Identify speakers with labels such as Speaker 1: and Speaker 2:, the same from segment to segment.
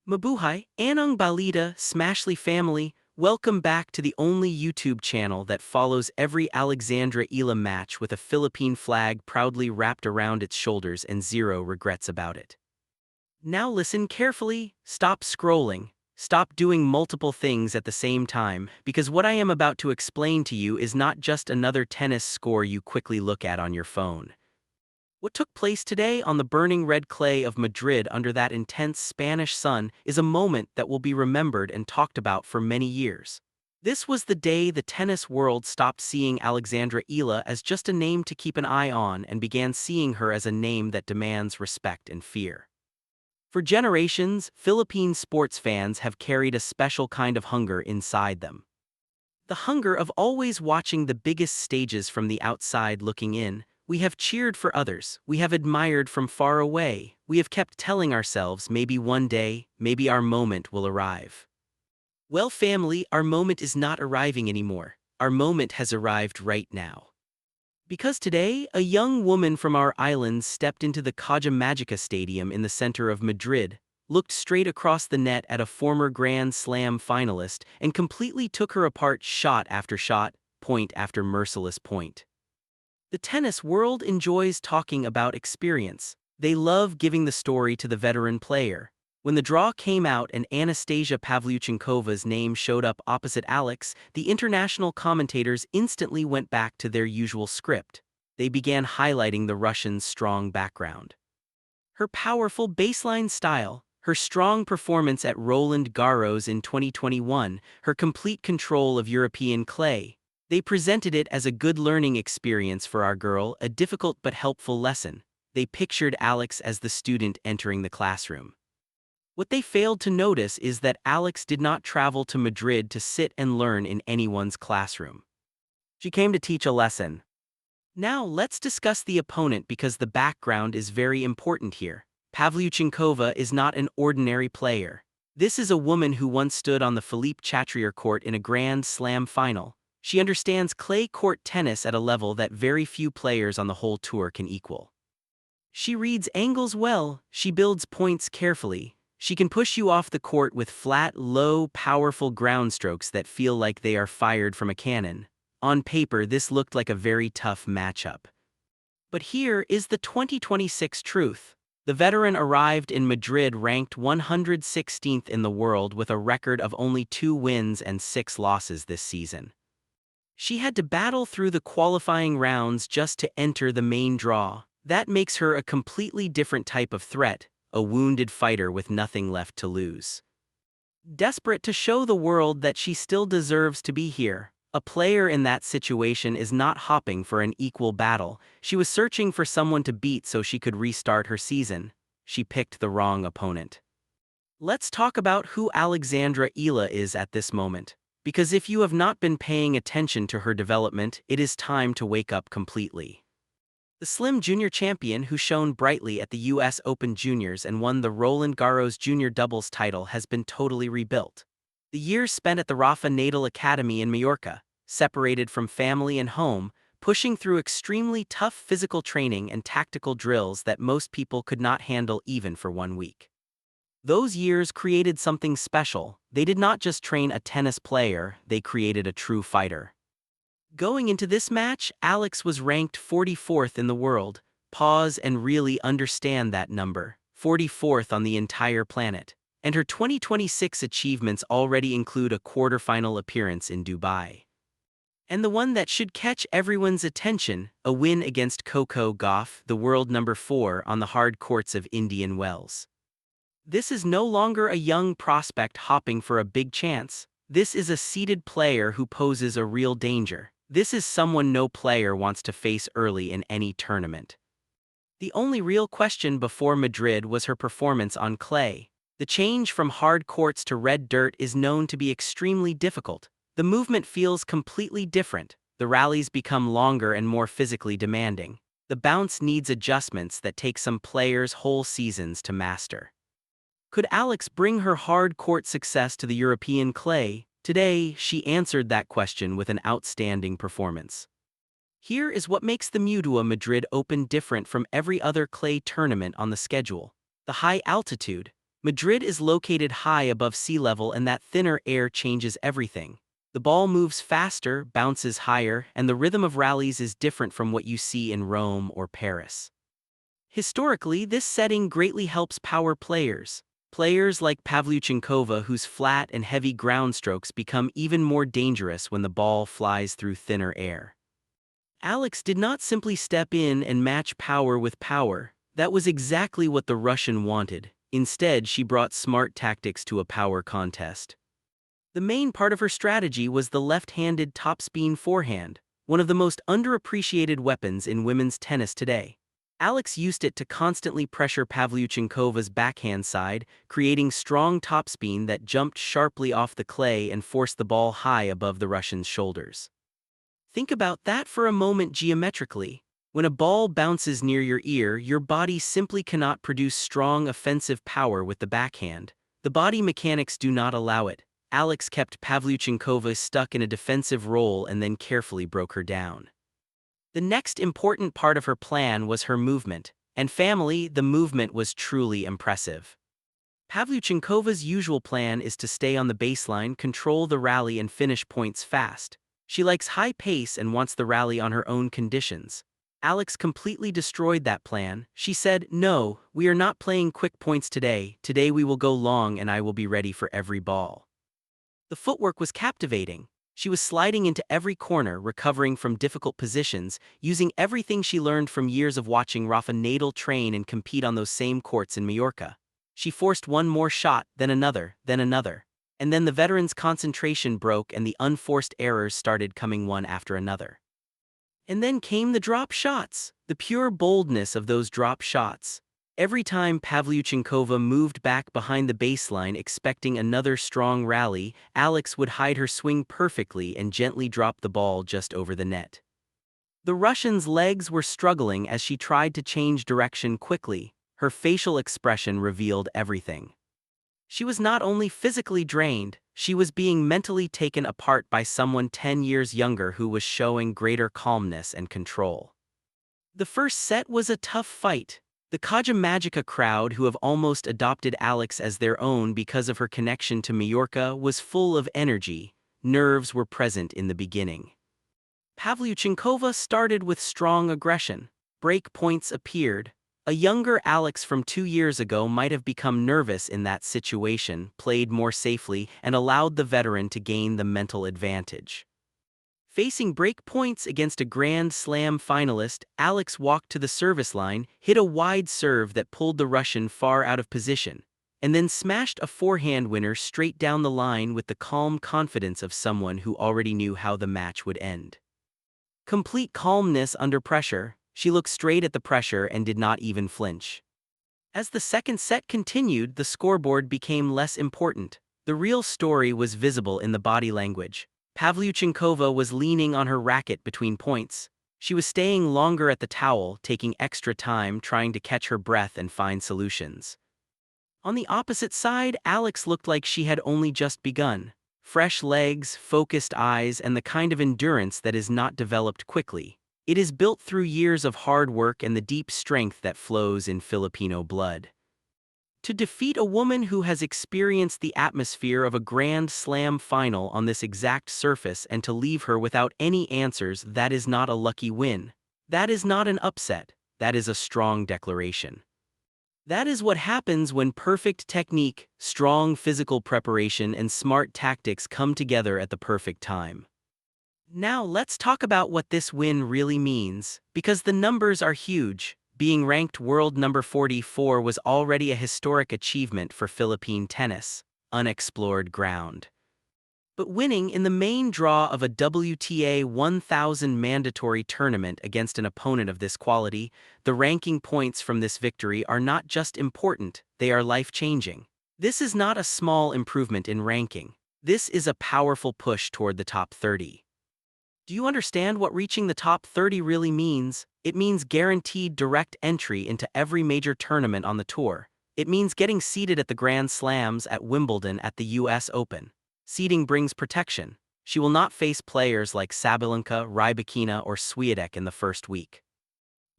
Speaker 1: Mabuhay, Anong Balita, Smashly family, welcome back to the only YouTube channel that follows every Alexandra Eala match with a Philippine flag proudly wrapped around its shoulders and zero regrets about it. Now listen carefully, stop scrolling, stop doing multiple things at the same time, because what I am about to explain to you is not just another tennis score you quickly look at on your phone. What took place today on the burning red clay of Madrid under that intense Spanish sun is a moment that will be remembered and talked about for many years. This was the day the tennis world stopped seeing Alexandra Eala as just a name to keep an eye on and began seeing her as a name that demands respect and fear. For generations, Philippine sports fans have carried a special kind of hunger inside them. The hunger of always watching the biggest stages from the outside looking in. We have cheered for others, we have admired from far away, we have kept telling ourselves maybe one day, maybe our moment will arrive. Well, family, our moment is not arriving anymore. Our moment has arrived right now. Because today, a young woman from our islands stepped into the Caja Magica Stadium in the center of Madrid, looked straight across the net at a former Grand Slam finalist, and completely took her apart shot after shot, point after merciless point. The tennis world enjoys talking about experience. They love giving the story to the veteran player. When the draw came out and Anastasia Pavlyuchenkova's name showed up opposite Alex, the international commentators instantly went back to their usual script. They began highlighting the Russian's strong background. Her powerful baseline style, her strong performance at Roland Garros in 2021, her complete control of European clay. They presented it as a good learning experience for our girl, a difficult but helpful lesson. They pictured Alex as the student entering the classroom. What they failed to notice is that Alex did not travel to Madrid to sit and learn in anyone's classroom. She came to teach a lesson. Now let's discuss the opponent because the background is very important here. Pavlyuchenkova is not an ordinary player. This is a woman who once stood on the Philippe Chatrier court in a Grand Slam final. She understands clay court tennis at a level that very few players on the whole tour can equal. She reads angles well, she builds points carefully, she can push you off the court with flat, low, powerful ground strokes that feel like they are fired from a cannon. On paper, this looked like a very tough matchup. But here is the 2026 truth. The veteran arrived in Madrid ranked 116th in the world with a record of only 2 wins and 6 losses this season. She had to battle through the qualifying rounds just to enter the main draw. That makes her a completely different type of threat, a wounded fighter with nothing left to lose. Desperate to show the world that she still deserves to be here, a player in that situation is not hopping for an equal battle. She was searching for someone to beat so she could restart her season. She picked the wrong opponent. Let's talk about who Alexandra Eala is at this moment. Because if you have not been paying attention to her development, it is time to wake up completely. The slim junior champion who shone brightly at the US Open Juniors and won the Roland Garros junior doubles title has been totally rebuilt. The years spent at the Rafa Nadal Academy in Mallorca, separated from family and home, pushing through extremely tough physical training and tactical drills that most people could not handle even for 1 week. Those years created something special. They did not just train a tennis player, they created a true fighter. Going into this match, Alex was ranked 44th in the world. Pause and really understand that number. 44th on the entire planet. And her 2026 achievements already include a quarterfinal appearance in Dubai. And the one that should catch everyone's attention, a win against Coco Gauff, the world number 4 on the hard courts of Indian Wells. This is no longer a young prospect hopping for a big chance. This is a seeded player who poses a real danger. This is someone no player wants to face early in any tournament. The only real question before Madrid was her performance on clay. The change from hard courts to red dirt is known to be extremely difficult. The movement feels completely different. The rallies become longer and more physically demanding. The bounce needs adjustments that take some players' whole seasons to master. Could Alex bring her hard court success to the European clay? Today, she answered that question with an outstanding performance. Here is what makes the Mutua Madrid Open different from every other clay tournament on the schedule. The high altitude. Madrid is located high above sea level, and that thinner air changes everything. The ball moves faster, bounces higher, and the rhythm of rallies is different from what you see in Rome or Paris. Historically, this setting greatly helps power players. Players like Pavlyuchenkova, whose flat and heavy ground strokes become even more dangerous when the ball flies through thinner air. Alex did not simply step in and match power with power. That was exactly what the Russian wanted. Instead, she brought smart tactics to a power contest. The main part of her strategy was the left-handed topspin forehand, one of the most underappreciated weapons in women's tennis today. Alex used it to constantly pressure Pavlyuchenkova's backhand side, creating strong topspin that jumped sharply off the clay and forced the ball high above the Russian's shoulders. Think about that for a moment geometrically. When a ball bounces near your ear, your body simply cannot produce strong offensive power with the backhand. The body mechanics do not allow it. Alex kept Pavlyuchenkova stuck in a defensive role and then carefully broke her down. The next important part of her plan was her movement, and the movement was truly impressive. Pavlyuchenkova's usual plan is to stay on the baseline, control the rally, and finish points fast. She likes high pace and wants the rally on her own conditions. Alex completely destroyed that plan. She said, "No, we are not playing quick points today. Today we will go long and I will be ready for every ball." The footwork was captivating. She was sliding into every corner, recovering from difficult positions, using everything she learned from years of watching Rafa Nadal train and compete on those same courts in Mallorca. She forced one more shot, then another, and then the veteran's concentration broke and the unforced errors started coming one after another. And then came the drop shots, the pure boldness of those drop shots. Every time Pavlyuchenkova moved back behind the baseline expecting another strong rally, Alex would hide her swing perfectly and gently drop the ball just over the net. The Russian's legs were struggling as she tried to change direction quickly. Her facial expression revealed everything. She was not only physically drained, she was being mentally taken apart by someone 10 years younger who was showing greater calmness and control. The first set was a tough fight. The Kaja Magica crowd, who have almost adopted Alex as their own because of her connection to Mallorca, was full of energy. Nerves were present in the beginning. Pavlyuchenkova started with strong aggression. Break points appeared. A younger Alex from 2 years ago might have become nervous in that situation, played more safely, and allowed the veteran to gain the mental advantage. Facing break points against a Grand Slam finalist, Alex walked to the service line, hit a wide serve that pulled the Russian far out of position, and then smashed a forehand winner straight down the line with the calm confidence of someone who already knew how the match would end. Complete calmness under pressure. She looked straight at the pressure and did not even flinch. As the second set continued, the scoreboard became less important. The real story was visible in the body language. Pavlyuchenkova was leaning on her racket between points. She was staying longer at the towel, taking extra time, trying to catch her breath and find solutions. On the opposite side, Alex looked like she had only just begun. Fresh legs, focused eyes, and the kind of endurance that is not developed quickly. It is built through years of hard work and the deep strength that flows in Filipino blood. To defeat a woman who has experienced the atmosphere of a Grand Slam final on this exact surface and to leave her without any answers, that is not a lucky win. That is not an upset. That is a strong declaration. That is what happens when perfect technique, strong physical preparation, and smart tactics come together at the perfect time. Now let's talk about what this win really means, because the numbers are huge. Being ranked world number 44 was already a historic achievement for Philippine tennis, unexplored ground. But winning in the main draw of a WTA 1000 mandatory tournament against an opponent of this quality, the ranking points from this victory are not just important, they are life-changing. This is not a small improvement in ranking. This is a powerful push toward the top 30. Do you understand what reaching the top 30 really means? It means guaranteed direct entry into every major tournament on the tour. It means getting seeded at the Grand Slams, at Wimbledon, at the US Open. Seeding brings protection. She will not face players like Sabalenka, Rybakina, or Swiatek in the first week.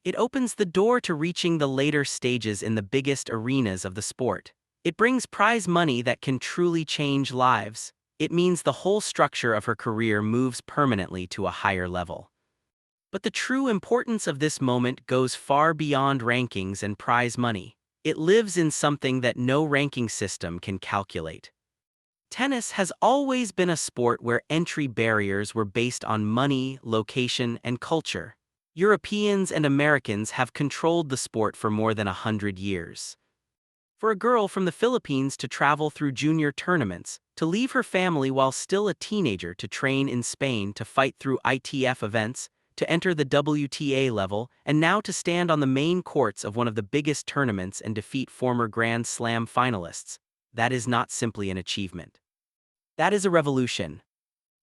Speaker 1: It opens the door to reaching the later stages in the biggest arenas of the sport. It brings prize money that can truly change lives. It means the whole structure of her career moves permanently to a higher level. But the true importance of this moment goes far beyond rankings and prize money. It lives in something that no ranking system can calculate. Tennis has always been a sport where entry barriers were based on money, location, and culture. Europeans and Americans have controlled the sport for more than 100 years. For a girl from the Philippines to travel through junior tournaments, to leave her family while still a teenager to train in Spain to fight through ITF events, to enter the WTA level, and now to stand on the main courts of one of the biggest tournaments and defeat former Grand Slam finalists, that is not simply an achievement. That is a revolution.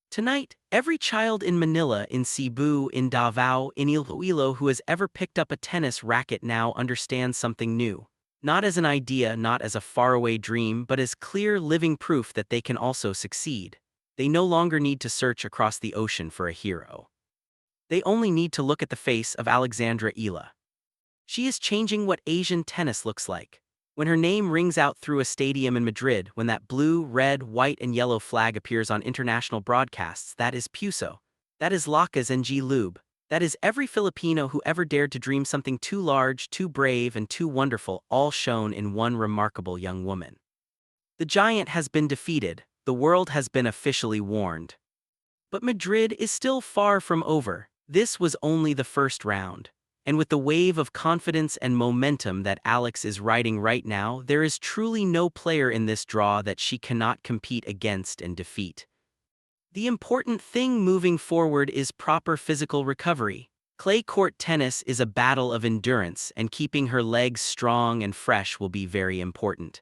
Speaker 1: Tonight, every child in Manila, in Cebu, in Davao, in Iloilo who has ever picked up a tennis racket now understands something new. Not as an idea, not as a faraway dream, but as clear living proof that they can also succeed. They no longer need to search across the ocean for a hero. They only need to look at the face of Alexandra Eala. She is changing what Asian tennis looks like. When her name rings out through a stadium in Madrid, when that blue, red, white, and yellow flag appears on international broadcasts, that is Puso. That is Lakas and G. Lube. That is every Filipino who ever dared to dream something too large, too brave, and too wonderful, all shown in one remarkable young woman. The giant has been defeated. The world has been officially warned. But Madrid is still far from over. This was only the first round. And with the wave of confidence and momentum that Alex is riding right now, there is truly no player in this draw that she cannot compete against and defeat. The important thing moving forward is proper physical recovery. Clay court tennis is a battle of endurance, and keeping her legs strong and fresh will be very important.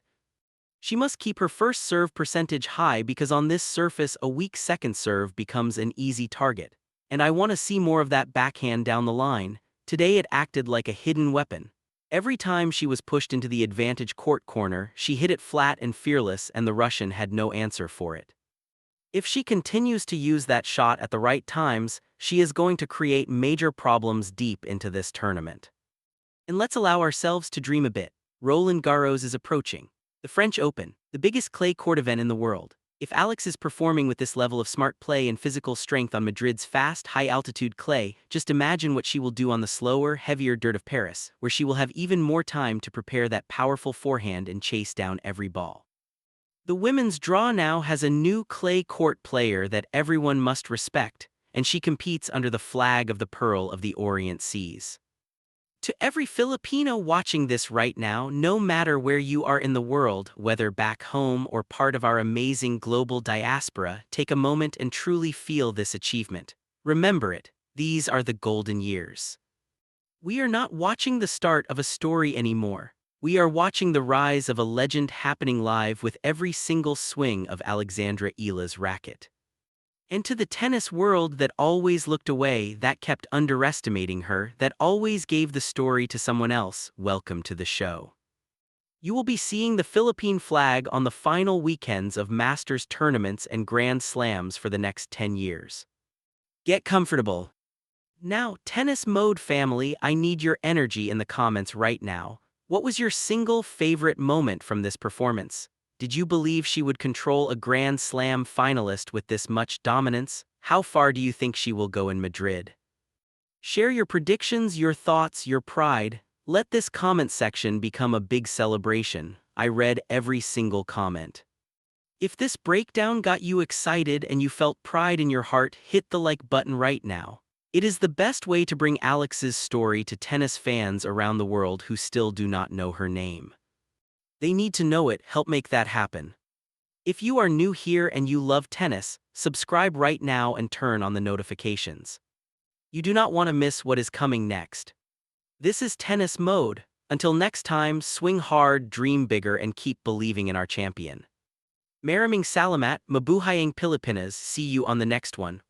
Speaker 1: She must keep her first serve percentage high because on this surface a weak second serve becomes an easy target. And I want to see more of that backhand down the line. Today it acted like a hidden weapon. Every time she was pushed into the advantage court corner, she hit it flat and fearless, and the Russian had no answer for it. If she continues to use that shot at the right times, she is going to create major problems deep into this tournament. And let's allow ourselves to dream a bit. Roland Garros is approaching. The French Open, the biggest clay court event in the world. If Alex is performing with this level of smart play and physical strength on Madrid's fast, high-altitude clay, just imagine what she will do on the slower, heavier dirt of Paris, where she will have even more time to prepare that powerful forehand and chase down every ball. The women's draw now has a new clay court player that everyone must respect, and she competes under the flag of the Pearl of the Orient Seas. To every Filipino watching this right now, no matter where you are in the world, whether back home or part of our amazing global diaspora, take a moment and truly feel this achievement. Remember it, these are the golden years. We are not watching the start of a story anymore. We are watching the rise of a legend happening live with every single swing of Alexandra Eala's racket. And to the tennis world that always looked away, that kept underestimating her, that always gave the story to someone else, welcome to the show. You will be seeing the Philippine flag on the final weekends of Masters tournaments and Grand Slams for the next 10 years. Get comfortable. Now, Tennis Mode family, I need your energy in the comments right now. What was your single favorite moment from this performance? Did you believe she would control a Grand Slam finalist with this much dominance? How far do you think she will go in Madrid? Share your predictions, your thoughts, your pride. Let this comment section become a big celebration. I read every single comment. If this breakdown got you excited and you felt pride in your heart, hit the like button right now. It is the best way to bring Alex's story to tennis fans around the world who still do not know her name. They need to know it. Help make that happen. If you are new here and you love tennis, subscribe right now and turn on the notifications. You do not want to miss what is coming next. This is Tennis Mode. Until next time, swing hard, dream bigger, and keep believing in our champion. Maraming salamat, mabuhayang Pilipinas. See you on the next one.